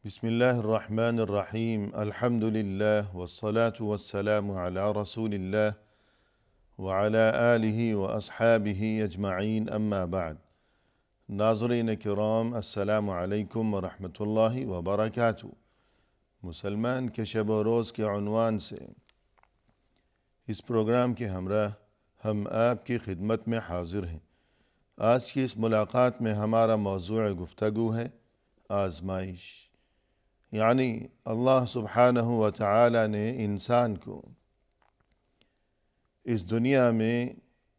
بسم الله الرحمن الرحيم الحمد لله والصلاة والسلام على رسول الله وعلى آله وأصحابه أجمعين أما بعد ناظرین کرام السلام علیکم ورحمۃ اللہ وبرکاتہ۔ مسلمان کے شب و روز کے عنوان سے اس پروگرام کے ہمراہ ہم آپ کی خدمت میں حاضر ہیں۔ آج کی اس ملاقات میں ہمارا موضوع گفتگو ہے آزمائش، یعنی اللہ سبحانہ و تعالی نے انسان کو اس دنیا میں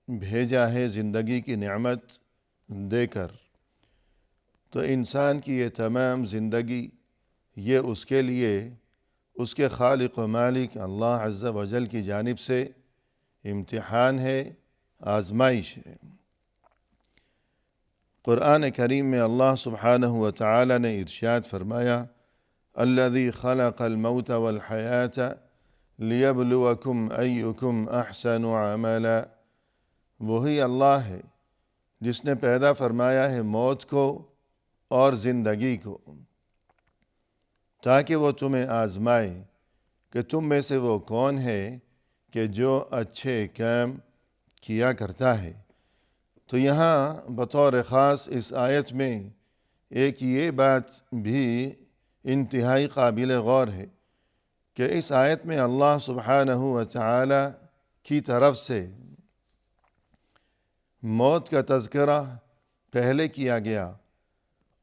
بھیجا ہے زندگی کی نعمت دے کر، تو انسان کی یہ تمام زندگی یہ اس کے لیے اس کے خالق و مالک اللہ عز و جل کی جانب سے امتحان ہے، آزمائش ہے۔ قرآن کریم میں اللہ سبحانہ و تعالی نے ارشاد فرمایا، الذی خلق الموت والحیات لیبلوکم ایکم احسن عملا، وہی اللہ ہے جس نے پیدا فرمایا ہے موت کو اور زندگی کو، تاکہ وہ تمہیں آزمائے کہ تم میں سے وہ کون ہے کہ جو اچھے کام کیا کرتا ہے۔ تو یہاں بطور خاص اس آیت میں ایک یہ بات بھی انتہائی قابل غور ہے کہ اس آیت میں اللہ سبحانہ و تعالی کی طرف سے موت کا تذکرہ پہلے کیا گیا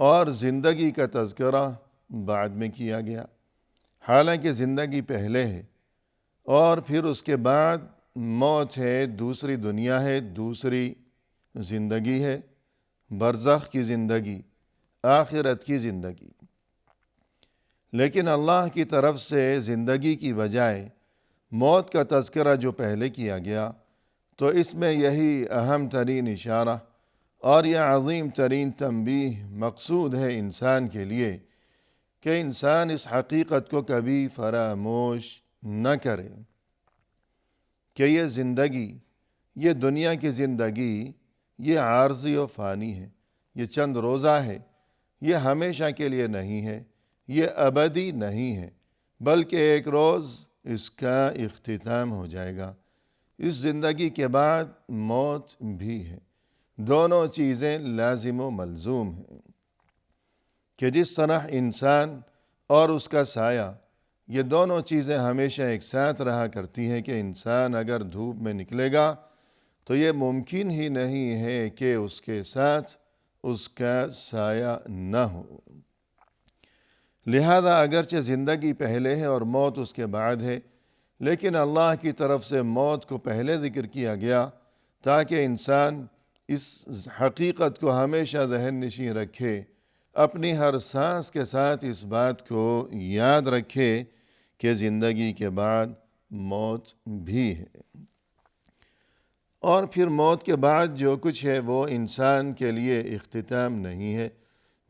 اور زندگی کا تذکرہ بعد میں کیا گیا، حالانکہ زندگی پہلے ہے اور پھر اس کے بعد موت ہے، دوسری دنیا ہے، دوسری زندگی ہے، برزخ کی زندگی، آخرت کی زندگی۔ لیکن اللہ کی طرف سے زندگی کی بجائے موت کا تذکرہ جو پہلے کیا گیا، تو اس میں یہی اہم ترین اشارہ اور یہ عظیم ترین تنبیہ مقصود ہے انسان کے لیے کہ انسان اس حقیقت کو کبھی فراموش نہ کرے کہ یہ زندگی، یہ دنیا کی زندگی، یہ عارضی و فانی ہے، یہ چند روزہ ہے، یہ ہمیشہ کے لیے نہیں ہے، یہ ابدی نہیں ہے، بلکہ ایک روز اس کا اختتام ہو جائے گا۔ اس زندگی کے بعد موت بھی ہے، دونوں چیزیں لازم و ملزوم ہیں کہ جس طرح انسان اور اس کا سایہ، یہ دونوں چیزیں ہمیشہ ایک ساتھ رہا کرتی ہیں کہ انسان اگر دھوپ میں نکلے گا تو یہ ممکن ہی نہیں ہے کہ اس کے ساتھ اس کا سایہ نہ ہو۔ لہذا اگرچہ زندگی پہلے ہے اور موت اس کے بعد ہے، لیکن اللہ کی طرف سے موت کو پہلے ذکر کیا گیا تاکہ انسان اس حقیقت کو ہمیشہ ذہن نشین رکھے، اپنی ہر سانس کے ساتھ اس بات کو یاد رکھے کہ زندگی کے بعد موت بھی ہے، اور پھر موت کے بعد جو کچھ ہے وہ انسان کے لیے اختتام نہیں ہے،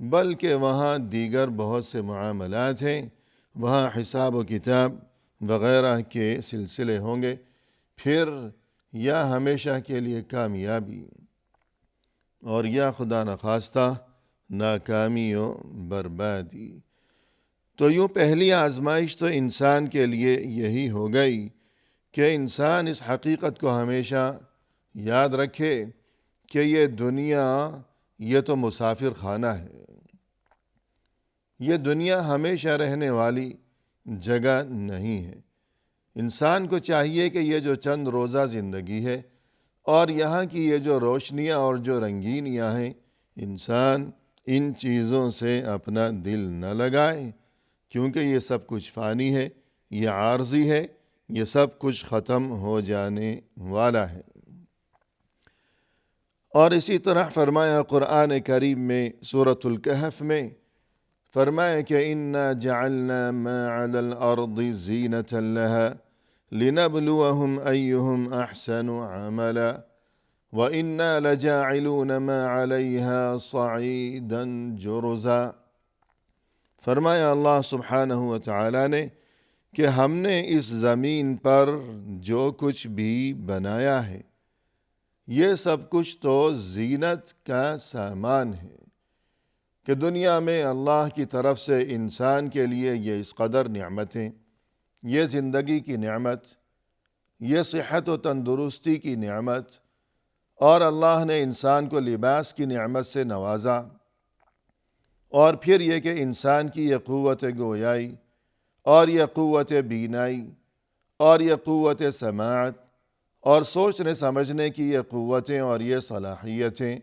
بلکہ وہاں دیگر بہت سے معاملات ہیں، وہاں حساب و کتاب وغیرہ کے سلسلے ہوں گے، پھر یا ہمیشہ کے لیے کامیابی اور یا خدا نخواستہ ناکامی و بربادی۔ تو یوں پہلی آزمائش تو انسان کے لیے یہی ہو گئی کہ انسان اس حقیقت کو ہمیشہ یاد رکھے کہ یہ دنیا یہ تو مسافر خانہ ہے، یہ دنیا ہمیشہ رہنے والی جگہ نہیں ہے۔ انسان کو چاہیے کہ یہ جو چند روزہ زندگی ہے اور یہاں کی یہ جو روشنیاں اور جو رنگینیاں ہیں، انسان ان چیزوں سے اپنا دل نہ لگائے، کیونکہ یہ سب کچھ فانی ہے، یہ عارضی ہے، یہ سب کچھ ختم ہو جانے والا ہے۔ اور اسی طرح فرمایا قرآن کریم میں سورۃ الکہف میں فرمایا کہ اِنَّا جَعَلْنَا مَا عَلَى الْأَرْضِ زِينَةً لَهَا لِنَبْلُوَهُمْ أَيُّهُمْ أَحْسَنُ عَمَلًا وَإِنَّا لَجَاعِلُونَ مَا عَلَيْهَا صَعِيدًا جُرُزًا۔ فرمایا اللہ سبحانہ و تعالی نے کہ ہم نے اس زمین پر جو کچھ بھی بنایا ہے، یہ سب کچھ تو زینت کا سامان ہے، کہ دنیا میں اللہ کی طرف سے انسان کے لیے یہ اس قدر نعمتیں، یہ زندگی کی نعمت، یہ صحت و تندرستی کی نعمت، اور اللہ نے انسان کو لباس کی نعمت سے نوازا، اور پھر یہ کہ انسان کی یہ قوت گویائی اور یہ قوت بینائی اور یہ قوت سماعت اور سوچنے سمجھنے کی یہ قوتیں اور یہ صلاحیتیں،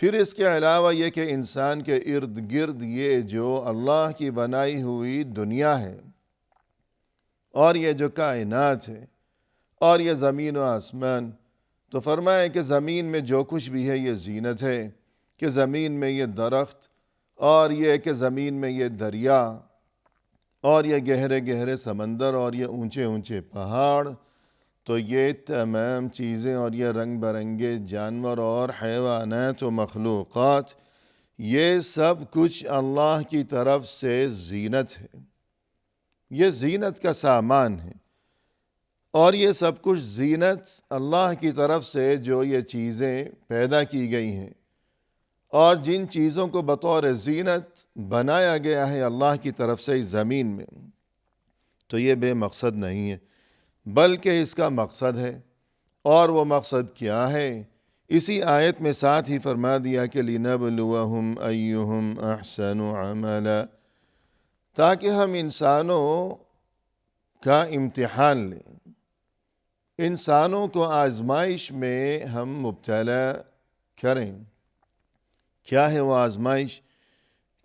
پھر اس کے علاوہ یہ کہ انسان کے ارد گرد یہ جو اللہ کی بنائی ہوئی دنیا ہے اور یہ جو کائنات ہے اور یہ زمین و آسمان، تو فرمائے کہ زمین میں جو کچھ بھی ہے یہ زینت ہے، کہ زمین میں یہ درخت اور یہ کہ زمین میں یہ دریا اور یہ گہرے گہرے سمندر اور یہ اونچے اونچے پہاڑ، تو یہ تمام چیزیں اور یہ رنگ برنگے جانور اور حیوانات و مخلوقات، یہ سب کچھ اللہ کی طرف سے زینت ہے، یہ زینت کا سامان ہے، اور یہ سب کچھ زینت اللہ کی طرف سے جو یہ چیزیں پیدا کی گئی ہیں اور جن چیزوں کو بطور زینت بنایا گیا ہے اللہ کی طرف سے اس زمین میں، تو یہ بے مقصد نہیں ہے، بلکہ اس کا مقصد ہے، اور وہ مقصد کیا ہے؟ اسی آیت میں ساتھ ہی فرما دیا کہ لِنَبْلُوَهُمْ أَيُّهُمْ أَحْسَنُ عَمَلًا، تاکہ ہم انسانوں کا امتحان لیں، انسانوں کو آزمائش میں ہم مبتلا کریں۔ کیا ہے وہ آزمائش؟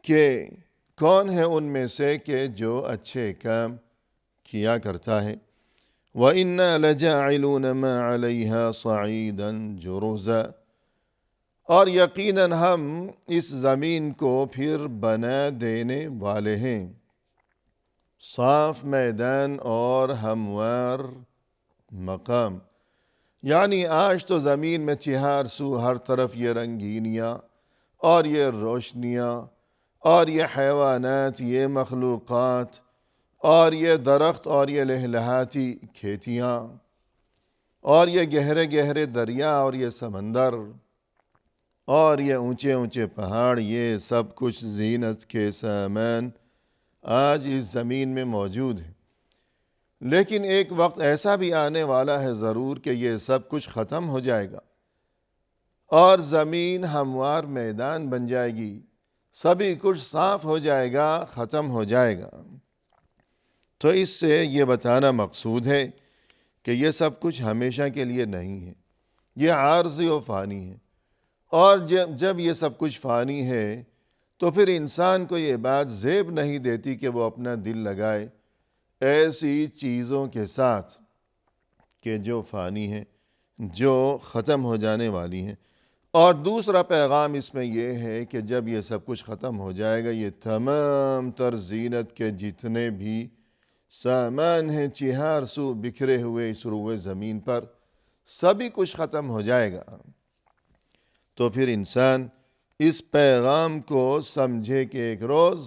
کہ کون ہے ان میں سے کہ جو اچھے کام کیا کرتا ہے۔ وَإِنَّا لَجَاعِلُونَ مَا عَلَيْهَا صَعِيدًا جُرُزًا، اور یقیناً ہم اس زمین کو پھر بنا دینے والے ہیں صاف میدان اور ہموار مقام۔ یعنی آج تو زمین میں چہار سو ہر طرف یہ رنگینیاں اور یہ روشنیاں اور یہ حیوانات، یہ مخلوقات اور یہ درخت اور یہ لہلہاتی کھیتیاں اور یہ گہرے گہرے دریا اور یہ سمندر اور یہ اونچے اونچے پہاڑ، یہ سب کچھ زینت کے سامان آج اس زمین میں موجود ہے۔ لیکن ایک وقت ایسا بھی آنے والا ہے ضرور کہ یہ سب کچھ ختم ہو جائے گا اور زمین ہموار میدان بن جائے گی، سبھی کچھ صاف ہو جائے گا، ختم ہو جائے گا۔ تو اس سے یہ بتانا مقصود ہے کہ یہ سب کچھ ہمیشہ کے لیے نہیں ہے، یہ عارضی و فانی ہے، اور جب یہ سب کچھ فانی ہے تو پھر انسان کو یہ بات زیب نہیں دیتی کہ وہ اپنا دل لگائے ایسی چیزوں کے ساتھ کہ جو فانی ہیں، جو ختم ہو جانے والی ہیں۔ اور دوسرا پیغام اس میں یہ ہے کہ جب یہ سب کچھ ختم ہو جائے گا، یہ تمام تر زینت کے جتنے بھی سامان ہیں چہار سو بکھرے ہوئے اس روئے زمین پر، سبھی کچھ ختم ہو جائے گا۔ تو پھر انسان اس پیغام کو سمجھے کہ ایک روز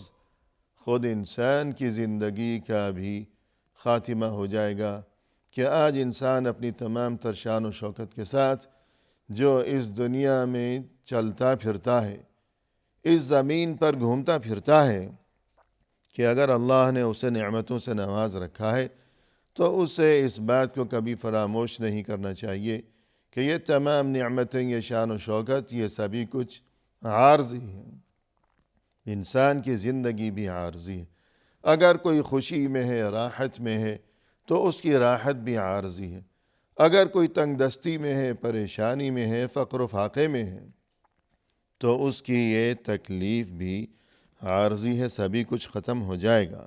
خود انسان کی زندگی کا بھی خاتمہ ہو جائے گا، کہ آج انسان اپنی تمام تر شان و شوکت کے ساتھ جو اس دنیا میں چلتا پھرتا ہے، اس زمین پر گھومتا پھرتا ہے، کہ اگر اللہ نے اسے نعمتوں سے نواز رکھا ہے تو اسے اس بات کو کبھی فراموش نہیں کرنا چاہیے کہ یہ تمام نعمتیں، یہ شان و شوکت، یہ سبھی کچھ عارضی ہیں۔ انسان کی زندگی بھی عارضی ہے، اگر کوئی خوشی میں ہے، راحت میں ہے، تو اس کی راحت بھی عارضی ہے، اگر کوئی تنگ دستی میں ہے، پریشانی میں ہے، فقر و فاقے میں ہے، تو اس کی یہ تکلیف بھی عارضی ہے، سبھی کچھ ختم ہو جائے گا۔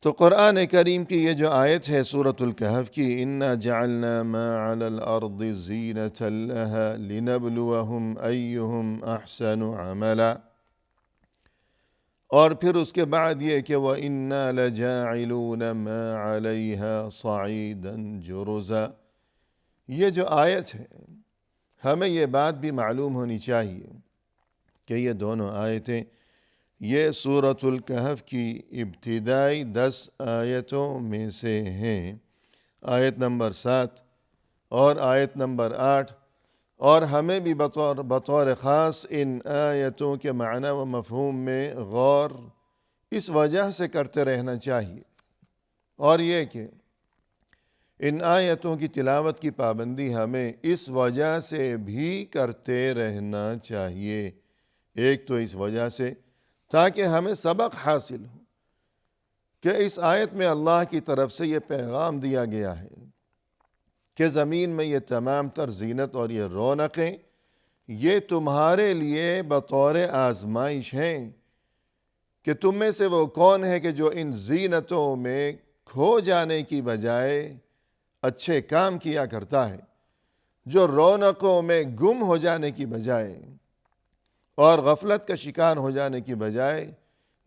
تو قرآن کریم کی یہ جو آیت ہے سورۃ الکہف کی، اِنَّا جَعَلْنَا مَا عَلَى الْأَرْضِ زِينَةً لَهَا لِنَبْلُوَهُمْ أَيُّهُمْ أَحْسَنُ عَمَلًا، اور پھر اس کے بعد یہ کہ وَإِنَّا لَجَاعِلُونَ مَا عَلَيْهَا صَعِيدًا جُرُزًا، یہ جو آیت ہے ہمیں یہ بات بھی معلوم ہونی چاہیے کہ یہ دونوں آیتیں یہ سورۃ الکہف کی ابتدائی 10 آیتوں میں سے ہیں، آیت نمبر 7 اور آیت نمبر 8، اور ہمیں بھی بطور خاص ان آیتوں کے معنی و مفہوم میں غور اس وجہ سے کرتے رہنا چاہیے، اور یہ کہ ان آیتوں کی تلاوت کی پابندی ہمیں اس وجہ سے بھی کرتے رہنا چاہیے۔ ایک تو اس وجہ سے تاکہ ہمیں سبق حاصل ہو کہ اس آیت میں اللہ کی طرف سے یہ پیغام دیا گیا ہے کہ زمین میں یہ تمام تر زینت اور یہ رونقیں یہ تمہارے لیے بطور آزمائش ہیں کہ تم میں سے وہ کون ہے کہ جو ان زینتوں میں کھو جانے کی بجائے اچھے کام کیا کرتا ہے، جو رونقوں میں گم ہو جانے کی بجائے اور غفلت کا شکار ہو جانے کی بجائے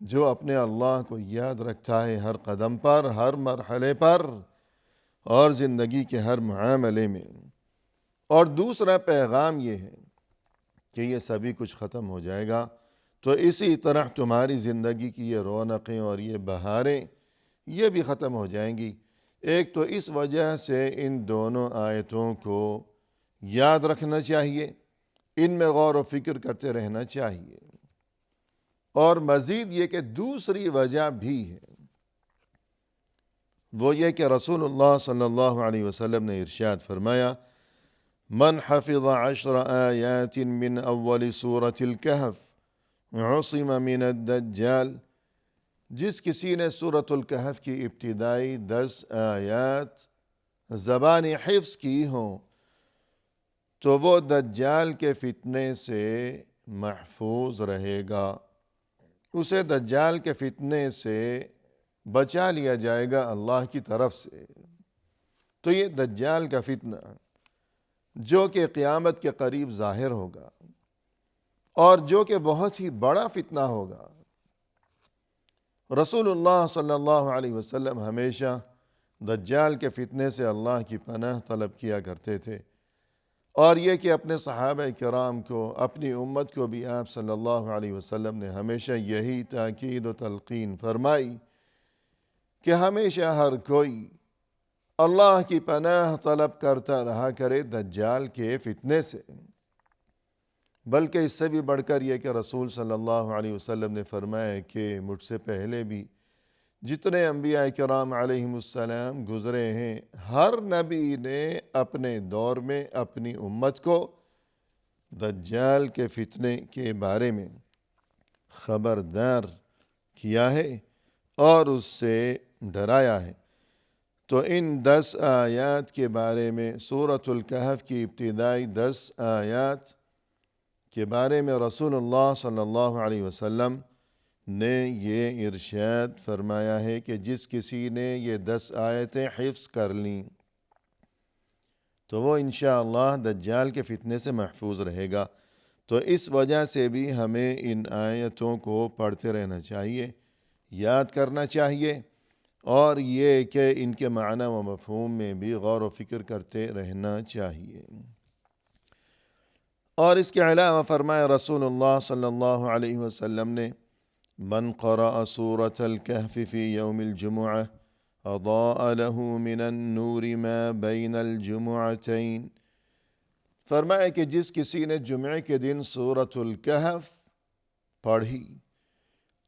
جو اپنے اللہ کو یاد رکھتا ہے ہر قدم پر، ہر مرحلے پر اور زندگی کے ہر معاملے میں۔ اور دوسرا پیغام یہ ہے کہ یہ سبھی کچھ ختم ہو جائے گا، تو اسی طرح تمہاری زندگی کی یہ رونقیں اور یہ بہاریں یہ بھی ختم ہو جائیں گی۔ ایک تو اس وجہ سے ان دونوں آیتوں کو یاد رکھنا چاہیے، ان میں غور و فکر کرتے رہنا چاہیے، اور مزید یہ کہ دوسری وجہ بھی ہے، وہ یہ کہ رسول اللہ صلی اللہ علیہ وسلم نے ارشاد فرمایا، من حفظ 10 آیات من اول سورة الکہف عصم من الدجال، جس کسی نے سورۃ الکہف کی ابتدائی 10 آیات زبانی حفظ کی ہوں تو وہ دجال کے فتنے سے محفوظ رہے گا، اسے دجال کے فتنے سے بچا لیا جائے گا اللہ کی طرف سے۔ تو یہ دجال کا فتنہ جو کہ قیامت کے قریب ظاہر ہوگا اور جو کہ بہت ہی بڑا فتنہ ہوگا، رسول اللہ صلی اللہ علیہ وسلم ہمیشہ دجال کے فتنے سے اللہ کی پناہ طلب کیا کرتے تھے، اور یہ کہ اپنے صحابہ کرام کو، اپنی امت کو بھی آپ صلی اللہ علیہ وسلم نے ہمیشہ یہی تاکید و تلقین فرمائی کہ ہمیشہ ہر کوئی اللہ کی پناہ طلب کرتا رہا کرے دجال کے فتنے سے۔ بلکہ اس سے بھی بڑھ کر یہ کہ رسول صلی اللہ علیہ وسلم نے فرمایا کہ مجھ سے پہلے بھی جتنے انبیاء کرام علیہم السلام گزرے ہیں، ہر نبی نے اپنے دور میں اپنی امت کو دجال کے فتنے کے بارے میں خبردار کیا ہے اور اس سے ڈرایا ہے۔ تو ان 10 آیات کے بارے میں، سورۃ الکہف کی ابتدائی 10 آیات کے بارے میں رسول اللہ صلی اللہ علیہ وسلم نے یہ ارشاد فرمایا ہے کہ جس کسی نے یہ 10 آیتیں حفظ کر لیں تو وہ انشاءاللہ دجال کے فتنے سے محفوظ رہے گا۔ تو اس وجہ سے بھی ہمیں ان آیتوں کو پڑھتے رہنا چاہیے، یاد کرنا چاہیے، اور یہ کہ ان کے معنی و مفہوم میں بھی غور و فکر کرتے رہنا چاہیے۔ اور اس کے علاوہ فرمایا رسول اللہ صلی اللہ علیہ وسلم نے، من قرأ سورة الکہف فی یوم الجمعہ اضاء له من النور ما بین الجمعتین، فرمایا کہ جس کسی نے جمعے کے دن سورۃ الکہف پڑھی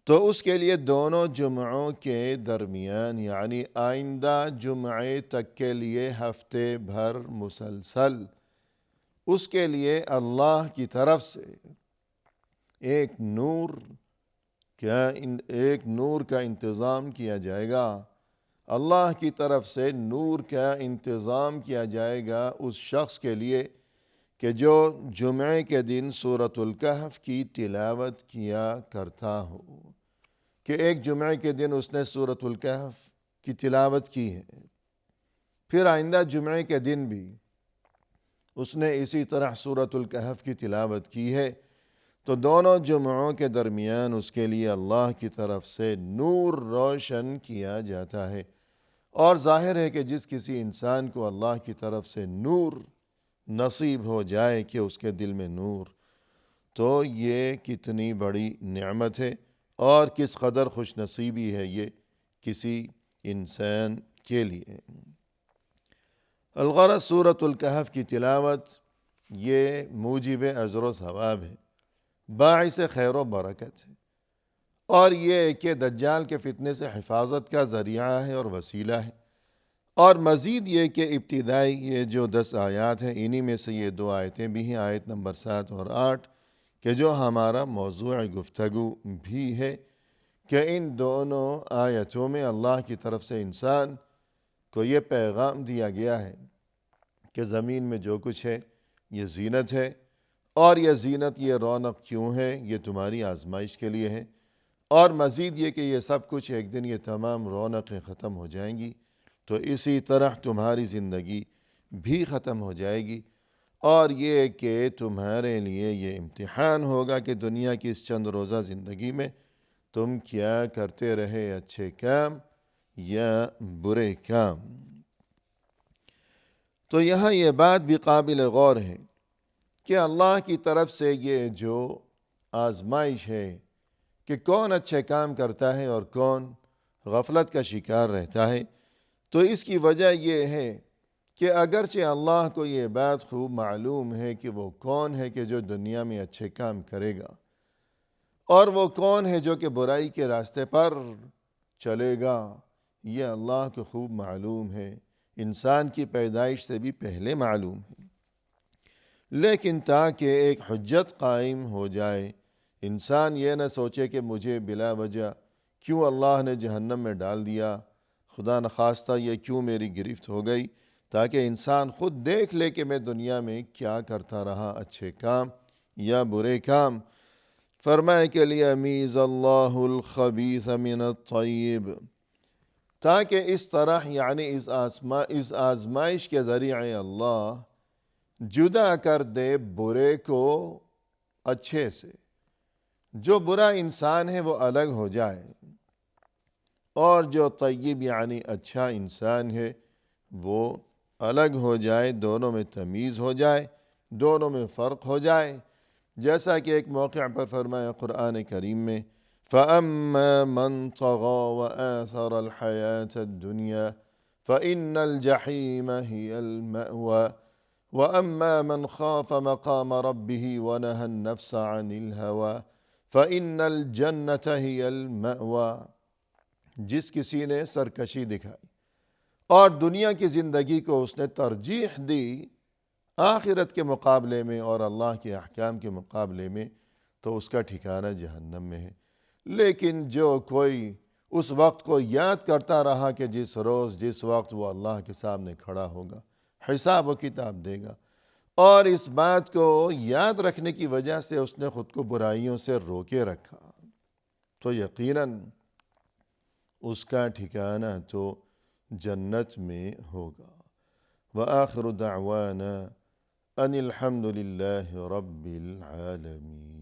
تو اس کے لیے دونوں جمعوں کے درمیان، یعنی آئندہ جمعے تک کے لیے ہفتے بھر مسلسل، اس کے لیے اللہ کی طرف سے ایک نور کا انتظام کیا جائے گا، اللہ کی طرف سے نور کا انتظام کیا جائے گا اس شخص کے لیے کہ جو جمعے کے دن سورۃ الکہف کی تلاوت کیا کرتا ہو، کہ ایک جمعے کے دن اس نے سورۃ الکہف کی تلاوت کی ہے، پھر آئندہ جمعے کے دن بھی اس نے اسی طرح سورۃ الکہف کی تلاوت کی ہے، تو دونوں جمعوں کے درمیان اس کے لیے اللہ کی طرف سے نور روشن کیا جاتا ہے۔ اور ظاہر ہے کہ جس کسی انسان کو اللہ کی طرف سے نور نصیب ہو جائے کہ اس کے دل میں نور، تو یہ کتنی بڑی نعمت ہے اور کس قدر خوش نصیبی ہے یہ کسی انسان کے لیے۔ الغرض سورۃ الکہف کی تلاوت یہ موجب اجر و ثواب ہے، باعث خیر و برکت ہے، اور یہ کہ دجال کے فتنے سے حفاظت کا ذریعہ ہے اور وسیلہ ہے۔ اور مزید یہ کہ ابتدائی یہ جو 10 آیات ہیں، انہی میں سے یہ 2 آیتیں بھی ہیں، آیت نمبر 7 اور 8، کہ جو ہمارا موضوع گفتگو بھی ہے، کہ ان دونوں آیتوں میں اللہ کی طرف سے انسان کو یہ پیغام دیا گیا ہے کہ زمین میں جو کچھ ہے یہ زینت ہے، اور یہ زینت، یہ رونق کیوں ہے؟ یہ تمہاری آزمائش کے لیے ہے، اور مزید یہ کہ یہ سب کچھ ایک دن یہ تمام رونقیں ختم ہو جائیں گی، تو اسی طرح تمہاری زندگی بھی ختم ہو جائے گی، اور یہ کہ تمہارے لیے یہ امتحان ہوگا کہ دنیا کی اس چند روزہ زندگی میں تم کیا کرتے رہے، اچھے کام یا برے کام۔ تو یہاں یہ بات بھی قابل غور ہے کہ اللہ کی طرف سے یہ جو آزمائش ہے کہ کون اچھے کام کرتا ہے اور کون غفلت کا شکار رہتا ہے، تو اس کی وجہ یہ ہے کہ اگرچہ اللہ کو یہ بات خوب معلوم ہے کہ وہ کون ہے کہ جو دنیا میں اچھے کام کرے گا، اور وہ کون ہے جو کہ برائی کے راستے پر چلے گا، یہ اللہ کو خوب معلوم ہے، انسان کی پیدائش سے بھی پہلے معلوم ہے۔ لیکن تاکہ ایک حجت قائم ہو جائے، انسان یہ نہ سوچے کہ مجھے بلا وجہ کیوں اللہ نے جہنم میں ڈال دیا، خدا نخواستہ یہ کیوں میری گرفت ہو گئی، تاکہ انسان خود دیکھ لے کہ میں دنیا میں کیا کرتا رہا، اچھے کام یا برے کام۔ فرمائے کہ لیمیز اللہ الخبیث من الطیب، تاکہ اس طرح یعنی اس آزمائش کے ذریعے اللہ جدا کر دے برے کو اچھے سے، جو برا انسان ہے وہ الگ ہو جائے، اور جو طیب یعنی اچھا انسان ہے وہ الگ ہو جائے، دونوں میں تمیز ہو جائے، دونوں میں فرق ہو جائے۔ جیسا کہ ایک موقع پر فرمایا قرآن کریم میں، فَأَمَّا مَنْ طَغَى وَآثَرَ الْحَيَاةَ الدُّنْيَا فَإِنَّ الْجَحِيمَ هِيَ الْمَأْوَى وَأَمَّا مَنْ خَافَ مَقَامَ رَبِّهِ وَنَهَى النَّفْسَ عَنِ الْهَوَى فَإِنَّ الْجَنَّةَ هِيَ الْمَأْوَى۔ جس کسی نے سرکشی دکھائی اور دنیا کی زندگی کو اس نے ترجیح دی آخرت کے مقابلے میں اور اللہ کے احکام کے مقابلے میں، تو اس کا ٹھکانہ جہنم میں ہے۔ لیکن جو کوئی اس وقت کو یاد کرتا رہا کہ جس روز جس وقت وہ اللہ کے سامنے کھڑا ہوگا، حساب و کتاب دے گا، اور اس بات کو یاد رکھنے کی وجہ سے اس نے خود کو برائیوں سے روکے رکھا، تو یقیناً اس کا ٹھکانہ تو جنت میں ہوگا۔ وآخر دعوانا ان الحمد للہ رب العالمین۔